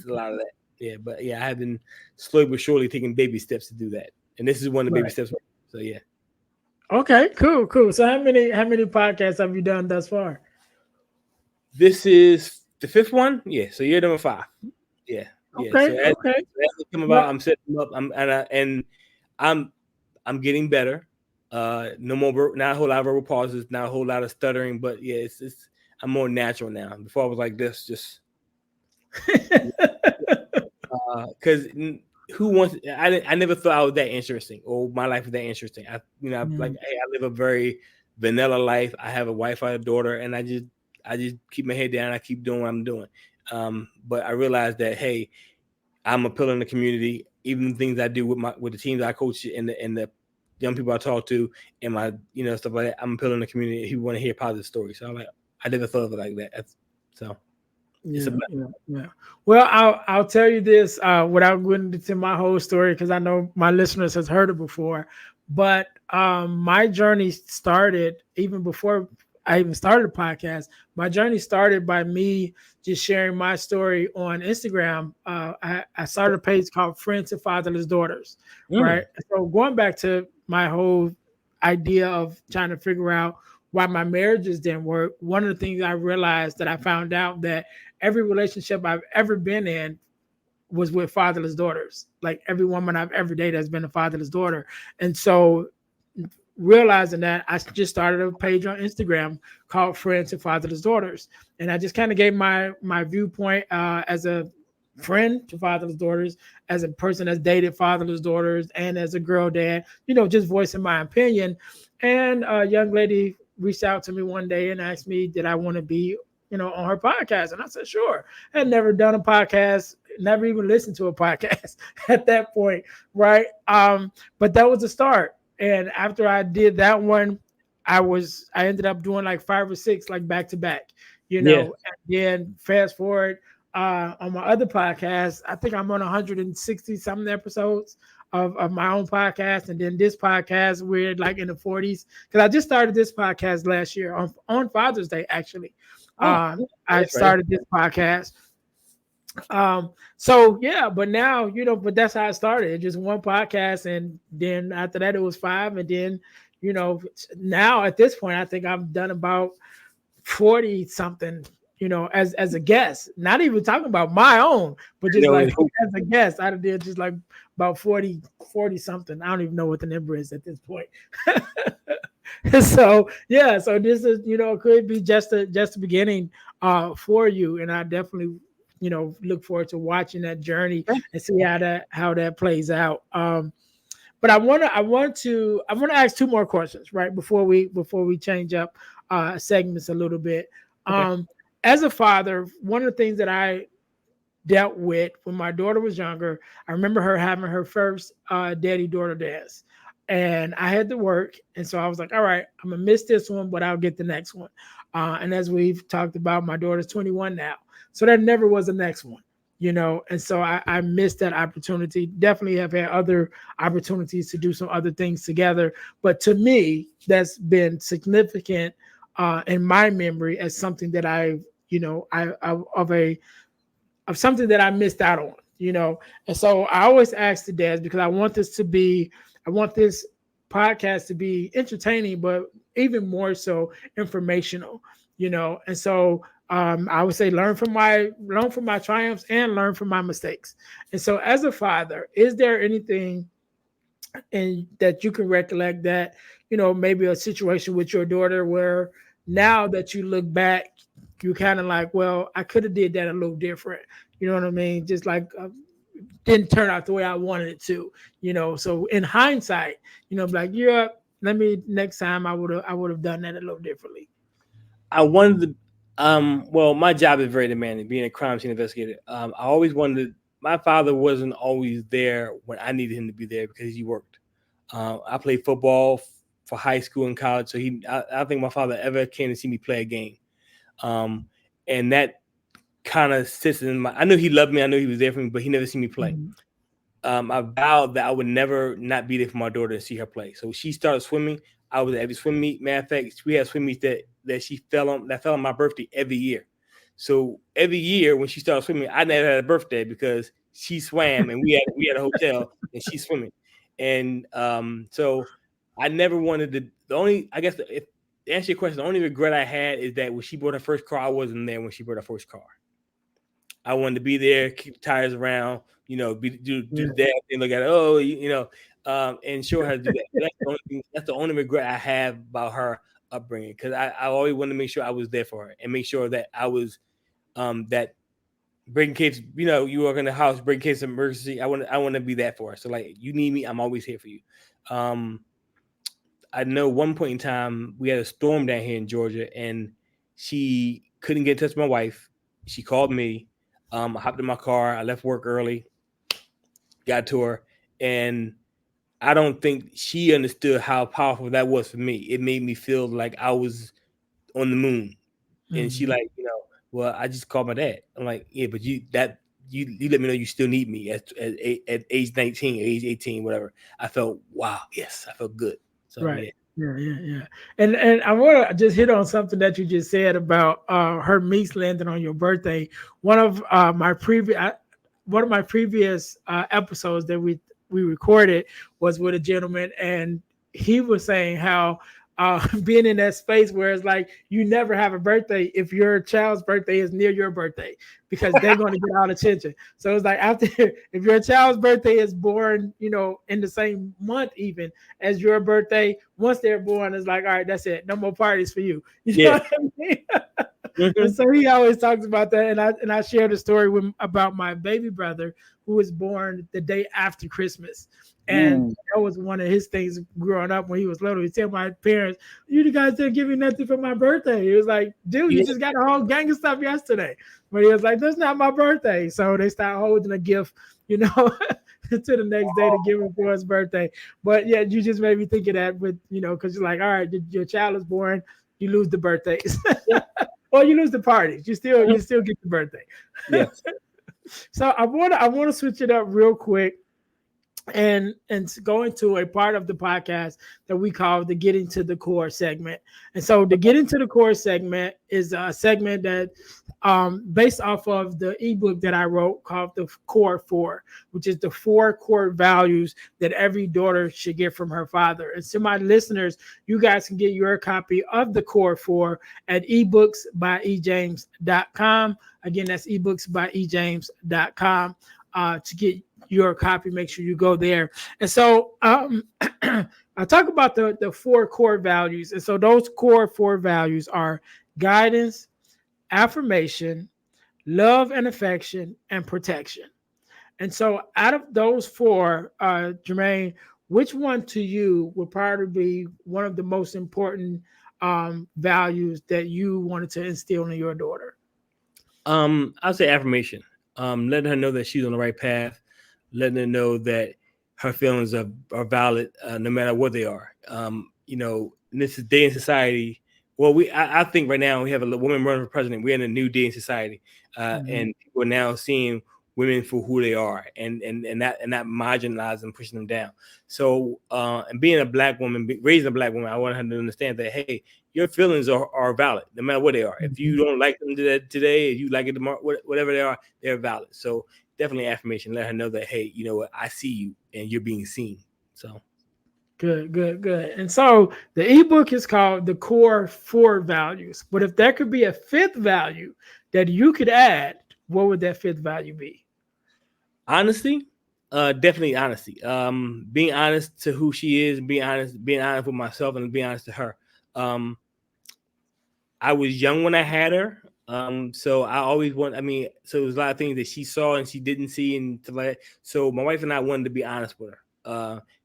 a lot of that. Yeah, but yeah, I have been slowly but surely taking baby steps to do that, and this is one of the baby Right. steps. So yeah, Okay. Cool. Cool. So how many podcasts have you done thus far? this is the fifth one. Yeah, so you're number five. Yeah, yeah. So Okay. as Okay. they come about, Well, I'm setting them up. I'm I'm getting better. No more not a whole lot of verbal pauses, not a whole lot of stuttering, but yeah, it's I'm more natural now. Before I was like this, just because who wants? I never thought I was that interesting or my life was that interesting. Like Mm, hey, I live a very vanilla life. I have a wife, I have a daughter, and I just keep my head down. I keep doing what I'm doing. But I realized that hey, I'm a pillar in the community. Even the things I do with the teams I coach and the young people I talk to and my stuff like that. I'm a pillar in the community who want to hear positive stories. So I'm like, I never thought of it like that. So it's a yeah, yeah, yeah. Well, I'll tell you this without going into my whole story because I know my listeners has heard it before. But my journey started even before I even started a podcast. My journey started by me just sharing my story on Instagram. I started a page called Friends to Fatherless Daughters, right? Mm. So going back to my whole idea of trying to figure out why my marriages didn't work, one of the things I realized that I found out that every relationship I've ever been in was with fatherless daughters. Like every woman I've ever dated has been a fatherless daughter. And so realizing that, I just started a page on Instagram called Friends to Fatherless Daughters. And I just kind of gave my viewpoint as a friend to fatherless daughters, as a person that's dated fatherless daughters, and as a girl dad, just voicing my opinion. And a young lady reached out to me one day and asked me, did I want to be, on her podcast? And I said, sure. I had never done a podcast, never even listened to a podcast at that point, right? But that was the start. And after I did that one, I ended up doing like 5 or 6 like back to back, Yeah. And then fast forward on my other podcast, I think I'm on 160 something episodes of my own podcast. And then this podcast, we're like in the 40s. Because I just started this podcast last year on Father's Day, actually. Oh, I that's right. started this podcast. So yeah, but now, but that's how I started. Just one podcast, and then after that it was 5, and then, you know, now at this point I think I've done about 40 something, as a guest. Not even talking about my own, but You just know, like as a guest, I did just like about 40 something. I don't even know what the number is at this point. So yeah, so this is, could be just the beginning for you. And I definitely, look forward to watching that journey and see how that plays out. But I want to ask 2 more questions, right, before we change up segments a little bit. okay. As a father, one of the things that I dealt with when my daughter was younger, I remember her having her first daddy daughter dance. And I had to work. And so I was like, all right, I'm going to miss this one, but I'll get the next one. And as we've talked about, my daughter's 21 now. So there never was a next one, And so I missed that opportunity. Definitely have had other opportunities to do some other things together. But to me, that's been significant in my memory as something that of something that I missed out on. And so I always ask the dads, because I want this podcast to be entertaining, but even more so informational. And so I would say learn from my triumphs and learn from my mistakes. And so as a father, is there anything and that you can recollect that, maybe a situation with your daughter where now that you look back, you kind of like, well, I could have did that a little different. You know what I mean? Just like didn't turn out the way I wanted it to. So in hindsight, like, yeah, let me next time I would have done that a little differently. I wanted to. Well, my job is very demanding, being a crime scene investigator. I always wanted. My father wasn't always there when I needed him to be there because he worked. I played football for high school and college, so I don't think my father ever came to see me play a game. Um, and that kind of sits in my. I knew he loved me. I knew he was there for me, but he never seen me play. Mhm. I vowed that I would never not be there for my daughter and see her play. So she started swimming. I was at every swim meet. Matter of fact, we had swim meets that she fell on my birthday every year. So every year when she started swimming, I never had a birthday because she swam and we had a hotel and she's swimming. And so I never wanted to. The only, I guess, if to answer your question, the only regret I had is that when she bought her first car, I wasn't there when she bought her first car. I wanted to be there, keep the tires around, do Yeah. the dad thing, look at it, and show her how to do that. That's the only regret I have about her upbringing, because I always wanted to make sure I was there for her and make sure that I was that breaking case, you walk in the house, breaking case of emergency. I want to be that for her. So like, you need me, I'm always here for you. Um, I know one point in time we had a storm down here in Georgia, and she couldn't get in touch with my wife. She called me. I hopped in my car. I left work early, got to her, and I don't think she understood how powerful that was for me. It made me feel like I was on the moon. And she Mhm. like, well, I just called my dad. I'm like, yeah, but you let me know you still need me at age 19, age 18, whatever. I felt, wow, yes, I felt good. So Right. yeah. Yeah. And I want to just hit on something that you just said about her meats landing on your birthday. One of my previous episodes that we recorded was with a gentleman, and he was saying how being in that space where it's like you never have a birthday if your child's birthday is near your birthday because they're going to get all the attention. So it's like after if your child's birthday is born, in the same month even as your birthday, once they're born, it's like, all right, that's it. No more parties for you. You know Yeah. what I mean? And Hmm. so he always talks about that. And I shared a story about my baby brother who was born the day after Christmas. And Ooh. that was one of his things growing up when he was little. He tell my parents, "You guys didn't give me nothing for my birthday." He was like, "Dude, you Yeah. just got a whole gang of stuff yesterday." But he was like, "That's not my birthday." So they start holding a gift, to the next day to give him for his birthday. But yeah, you just made me think of that because you're like, all right, your child is born, you lose the birthdays. Yeah. Or you lose the parties. You still Mhm. you still get the birthday. Yes. So I want to switch it up real quick and go into a part of the podcast that we call the getting to the core segment. And so the getting to the core segment is a segment that based off of the ebook that I wrote called the core four, which is the four core values that every daughter should get from her father. And to my listeners, you guys can get your copy of the core four at ebooksbyejames.com. Again, that's ebooksbyejames.com to get your copy. Make sure you go there. And so I talk about the four core values. And so those core four values are guidance, affirmation, love and affection, and protection. And so out of those four, Jermaine, which one to you would probably be one of the most important values that you wanted to instill in your daughter? I'll say affirmation. Letting her know that she's on the right path, letting her know that her feelings are valid, no matter what they are. In this day in society, well, I think right now we have a woman running for president. We're in a new day in society, Mhm. and people are now seeing women for who they are, and that marginalizing and pushing them down. So, and being a black woman, raising a black woman, I want her to understand that hey, your feelings are valid, no matter what they are. If you Mhm. don't like them today, if you like it tomorrow, whatever they are, they're valid. So definitely affirmation. Let her know that hey, you know what, I see you and you're being seen. So Good. And so the ebook is called The Core Four Values. But if there could be a fifth value that you could add, what would that fifth value be? honesty, definitely honesty. Being honest to who she is, being honest with myself, and being honest to her. Um, I was young when I had her. So I always want. I mean, so there's a lot of things that she saw and she didn't see, and to like. So my wife and I wanted to be honest with her.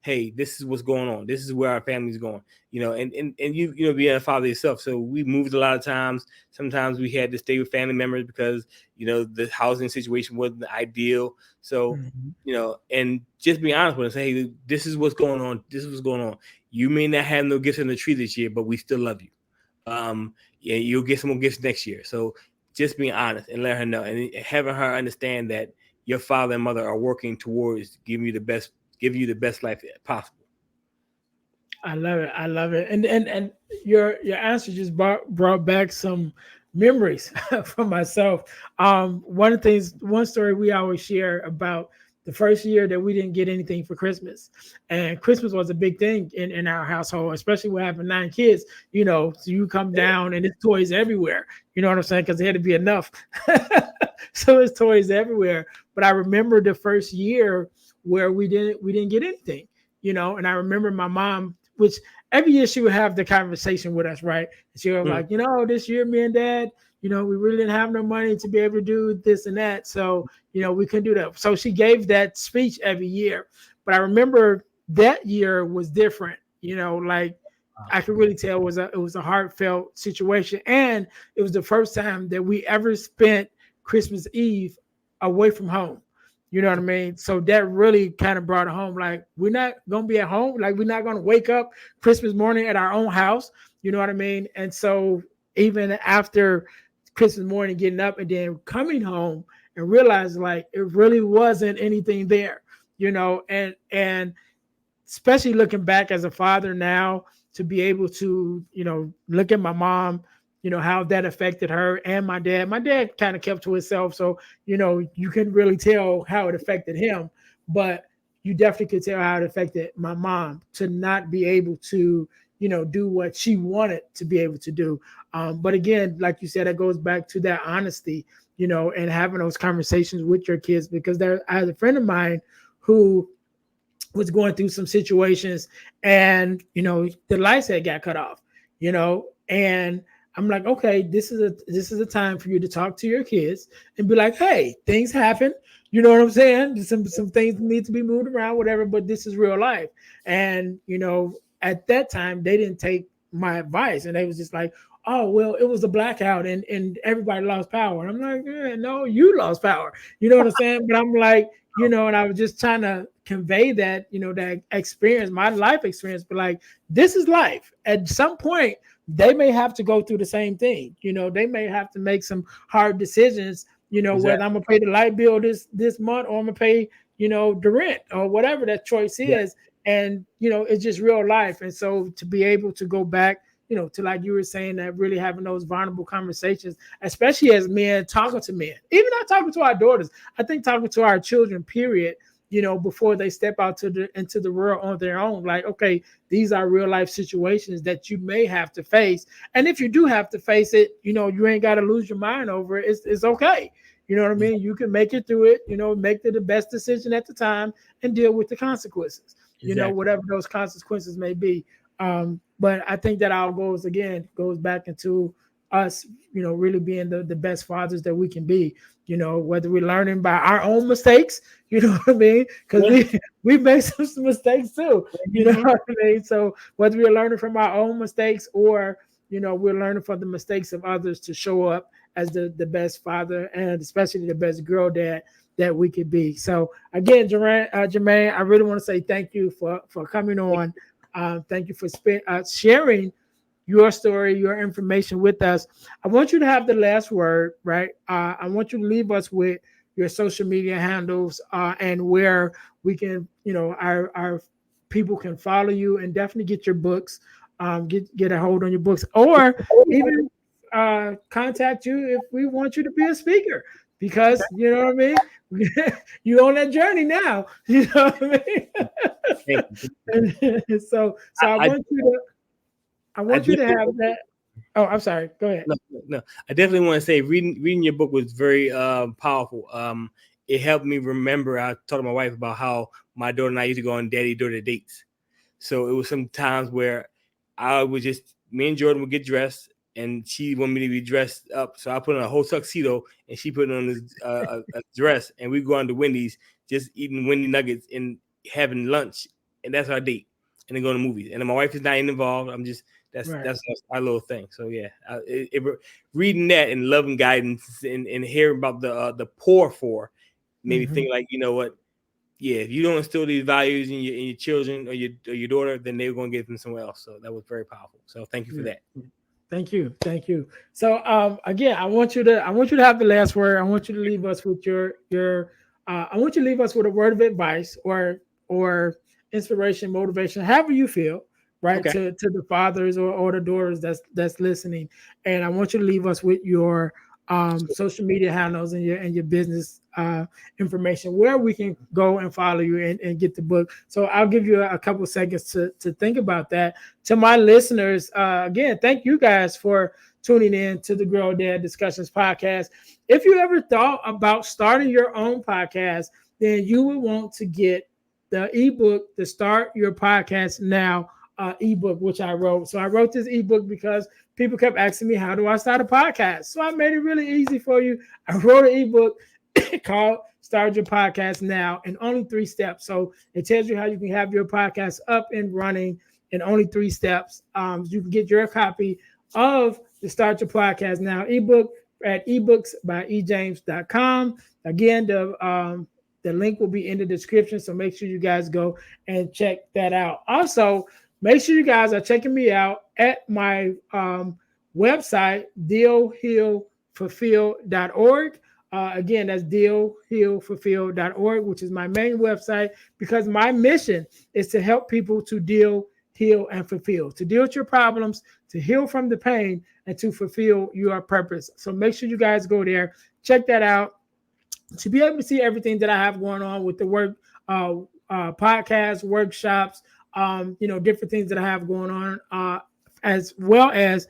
Hey, this is what's going on. This is where our family's going. And you being a father yourself. So we moved a lot of times. Sometimes we had to stay with family members because the housing situation wasn't ideal. So Mhm. and just be honest with us. Hey, this is what's going on. This is what's going on. You may not have no gifts in the tree this year, but we still love you. Yeah, you'll get some more gifts next year. So just being honest and let her know, and having her understand that your father and mother are working towards give you the best life possible. I love it. I love it. And your answer just brought back some memories for myself. One story we always share about the first year that we didn't get anything for Christmas, and Christmas was a big thing in our household, especially when having 9 kids. So you come down and it's toys everywhere. You know what I'm saying? Because it had to be enough. So it's toys everywhere. But I remember the first year where we didn't get anything. And I remember my mom, which every year she would have the conversation with us, right? And she was Mm. like, this year, me and dad, we really didn't have no money to be able to do this and that. So, we couldn't do that. So she gave that speech every year. But I remember that year was different, like I could really tell it was a heartfelt situation. And it was the first time that we ever spent Christmas Eve away from home. You know what I mean? So that really kind of brought it home. Like, we're not gonna be at home. Like, we're not gonna wake up Christmas morning at our own house. You know what I mean? And so even after Christmas morning, getting up and then coming home and realizing like it really wasn't anything there. And especially looking back as a father now, to be able to, look at my mom, how that affected her and my dad. My dad kind of kept to himself, so you couldn't really tell how it affected him, but you definitely could tell how it affected my mom to not be able to, do what she wanted to be able to do. But again, like you said, it goes back to that honesty, and having those conversations with your kids, because I had a friend of mine who was going through some situations, and the lights had got cut off, and I'm like, okay, this is a time for you to talk to your kids and be like, hey, things happen. You know what I'm saying? Some things need to be moved around, whatever, but this is real life. And at that time they didn't take my advice, and they was just like, oh well, it was a blackout and everybody lost power. And I'm like, no, you lost power. You know what I'm saying? But I'm like, and I was just trying to convey that, that experience, my life experience, but like, this is life. At some point, they may have to go through the same thing. They may have to make some hard decisions, whether Exactly. I'm gonna pay the light bill this month, or I'm gonna pay, the rent, or whatever that choice Yeah. is. And, it's just real life. And so to be able to go back, to, like you were saying, that really having those vulnerable conversations, especially as men talking to men, even not talking to our daughters, I think talking to our children, period, before they step out into the world on their own. Like, okay, these are real life situations that you may have to face. And if you do have to face it, you ain't got to lose your mind over it. It's okay. You know what I mean? You can make it through it, make the best decision at the time and deal with the consequences, Exactly. whatever those consequences may be. But I think that our goes back into us, really being the best fathers that we can be, whether we're learning by our own mistakes, you know what I mean? Because Yeah. we make some mistakes too, you know Mhm. what I mean? So whether we're learning from our own mistakes, or, we're learning from the mistakes of others to show up as the best father, and especially the best girl dad that we could be. So again, Jermaine, I really want to say thank you for coming on. Thank you for sharing your story, your information with us. I want you to have the last word, right? I want you to leave us with your social media handles, and where we can, our people can follow you, and definitely get your books, get a hold on your books, or even contact you if we want you to be a speaker, because you know what I mean. You're on that journey now. You know what I Thank you. mean. And so I I, want you to I have definitely that. Oh, I'm sorry. Go ahead. no. I definitely want to say reading your book was very powerful. It helped me remember. I talked to my wife about how my daughter and I used to go on daddy daughter dates. So it was some times where I would just me and Jordan would get dressed, and she wanted me to be dressed up. So I put on a whole tuxedo, and she put on a dress, and we go on to Wendy's, just eating Wendy nuggets and having lunch, and that's our date. And then go to the movies. And then my wife is not involved. I'm just Right. that's our little thing. So yeah, reading that and loving guidance and hearing about the poor for made me Mm-hmm. think like, you know what, yeah, if you don't instill these values in your children or your daughter, then they're going to get them somewhere else. So that was very powerful. So thank you for Yeah. that. Thank you. Thank you. So again, I want you to have the last word. I want you to leave us with I want you to leave us with a word of advice, or inspiration, motivation, however you feel, right? Okay. To the fathers, or the daughters that's listening. And I want you to leave us with your social media handles, and your business information, where we can go and follow you, and get the book. So I'll give you a couple seconds to think about that. To my listeners, again, thank you guys for tuning in to the Girl Dad Discussions podcast. If you ever thought about starting your own podcast, then you would want to get the ebook, the Start Your Podcast Now ebook, which I wrote. So I wrote this ebook because people kept asking me, how do I start a podcast? So I made it really easy for you. I wrote an ebook called Start Your Podcast Now in only 3 steps. So it tells you how you can have your podcast up and running in only 3 steps. You can get your copy of the Start Your Podcast Now ebook at ebooksbyejames.com. Again, the link will be in the description, so make sure you guys go and check that out. Also, make sure you guys are checking me out at my website, dealhealfulfill.org. Again, that's dealhealfulfill.org, which is my main website, because my mission is to help people to deal heal, and fulfill. To deal with your problems, to heal from the pain, and to fulfill your purpose. So make sure you guys go there, check that out, to be able to see everything that I have going on with the work, uh, podcasts, workshops, different things that I have going on, as well as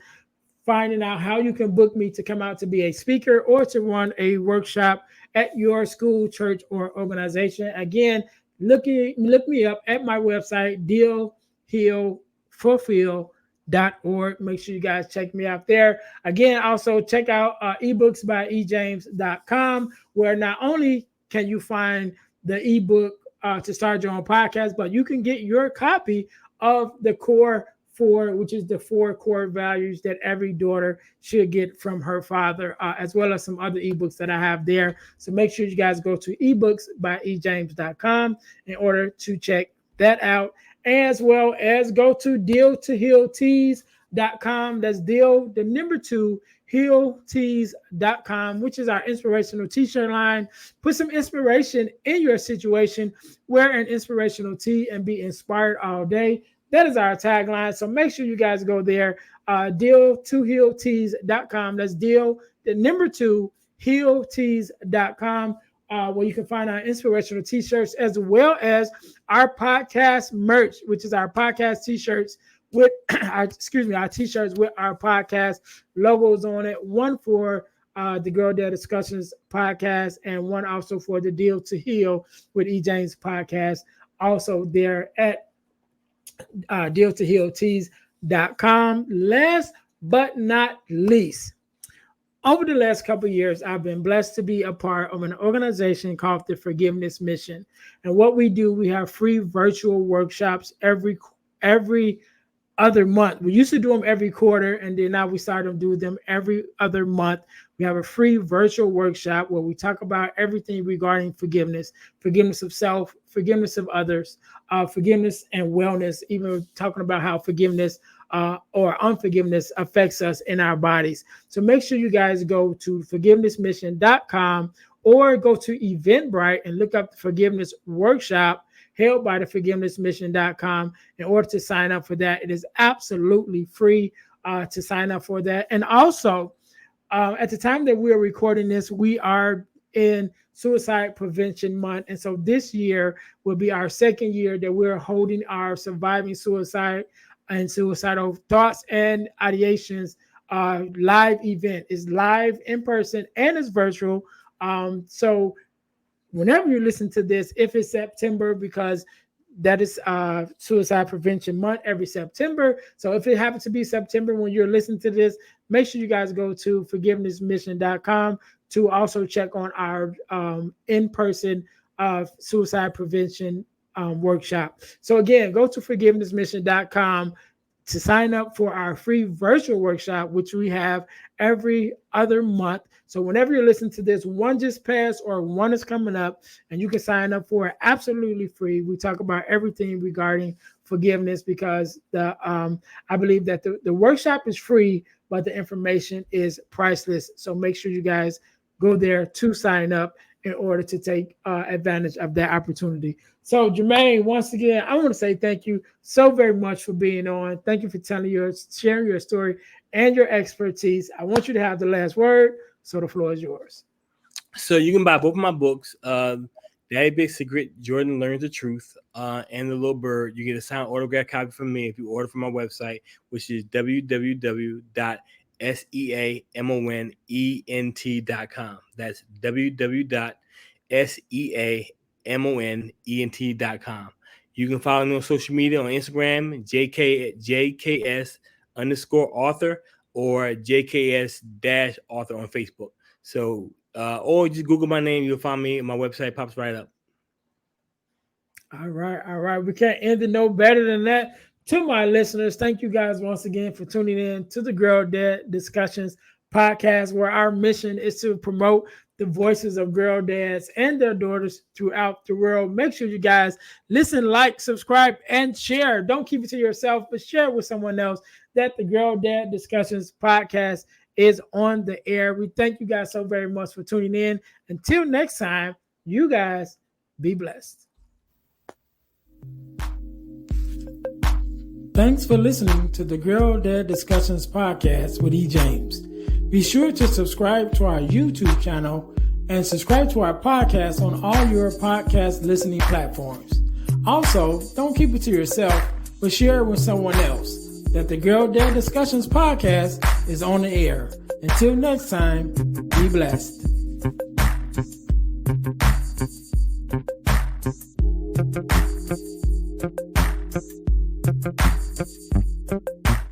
finding out how you can book me to come out to be a speaker or to run a workshop at your school, church, or organization. Again, look me up at my website, dealhealfulfill.org. Make sure you guys check me out there. Again, also check out ebooksbyejames.com, where not only can you find the ebook to start your own podcast, but you can get your copy of the core four, which is the four core values that every daughter should get from her father, as well as some other ebooks that I have there. So make sure you guys go to ebooksbyejames.com in order to check that out, as well as go to deal2healtees.com. That's deal, the number two, healtees.com, which is our inspirational t-shirt line. Put some inspiration in your situation. Wear an inspirational tee and be inspired all day. That is our tagline. So make sure you guys go there. Deal2healtees.com. That's deal, the number two, healtees.com, where you can find our inspirational t-shirts, as well as our podcast merch, which is our podcast t-shirts with our t-shirts with our podcast logos on it. One for the Girl Dad Discussions podcast, and one also for the Deal to Heal with E. James podcast. Also there at deal2healtees.com. Last but not least, over the last couple of years, I've been blessed to be a part of an organization called the Forgiveness Mission. And what we do, we have free virtual workshops every other month. We used to do them every quarter, and then now we started to do them every other month. We have a free virtual workshop where we talk about everything regarding forgiveness, forgiveness of self, forgiveness of others, forgiveness and wellness, even talking about how forgiveness or unforgiveness affects us in our bodies. So make sure you guys go to forgivenessmission.com or go to Eventbrite and look up the Forgiveness Workshop held by the forgivenessmission.com in order to sign up for that. It is absolutely free to sign up for that. And also, at the time that we are recording this, we are in Suicide Prevention Month. And so this year will be our second year that we're holding our Surviving Suicide and Suicidal Thoughts and Ideations live event. It's live in person and it's virtual. So whenever you listen to this, if it's September, because that is Suicide Prevention Month every September. So if it happens to be September when you're listening to this, make sure you guys go to forgivenessmission.com to also check on our in-person suicide prevention workshop. So again, go to forgivenessmission.com to sign up for our free virtual workshop, which we have every other month. So whenever you listen to this, one just passed or one is coming up, and you can sign up for it absolutely free. We talk about everything regarding forgiveness, because I believe that the workshop is free, but the information is priceless. So make sure you guys go there to sign up in order to take advantage of that opportunity. So Jermaine, once again, I want to say thank you so very much for being on. Thank you for sharing your story and your expertise. I want you to have the last word, so the floor is yours. So you can buy both of my books, Daddy Big Secret, Jordan Learns the Truth, and The Little Bird. You get a signed autograph copy from me if you order from my website, which is www.seamonent.com. That's www.seamonent.com. You can follow me on social media on Instagram, JKS_author, or JKS-author on Facebook. So, or just Google my name, you'll find me. My website pops right up. All right. We can't end it no better than that. To my listeners, thank you guys once again for tuning in to the Girl Dad Discussions podcast, where our mission is to promote the voices of girl dads and their daughters throughout the world. Make sure you guys listen, like, subscribe, and share. Don't keep it to yourself, but share with someone else that the Girl Dad Discussions podcast is on the air. We thank you guys so very much for tuning in. Until next time, you guys be blessed. Thanks for listening to the Girl Dad Discussions podcast with E. James. Be sure to subscribe to our YouTube channel and subscribe to our podcast on all your podcast listening platforms. Also, don't keep it to yourself, but share it with someone else that the Girl Dad Discussions podcast is on the air. Until next time, be blessed. Thank you.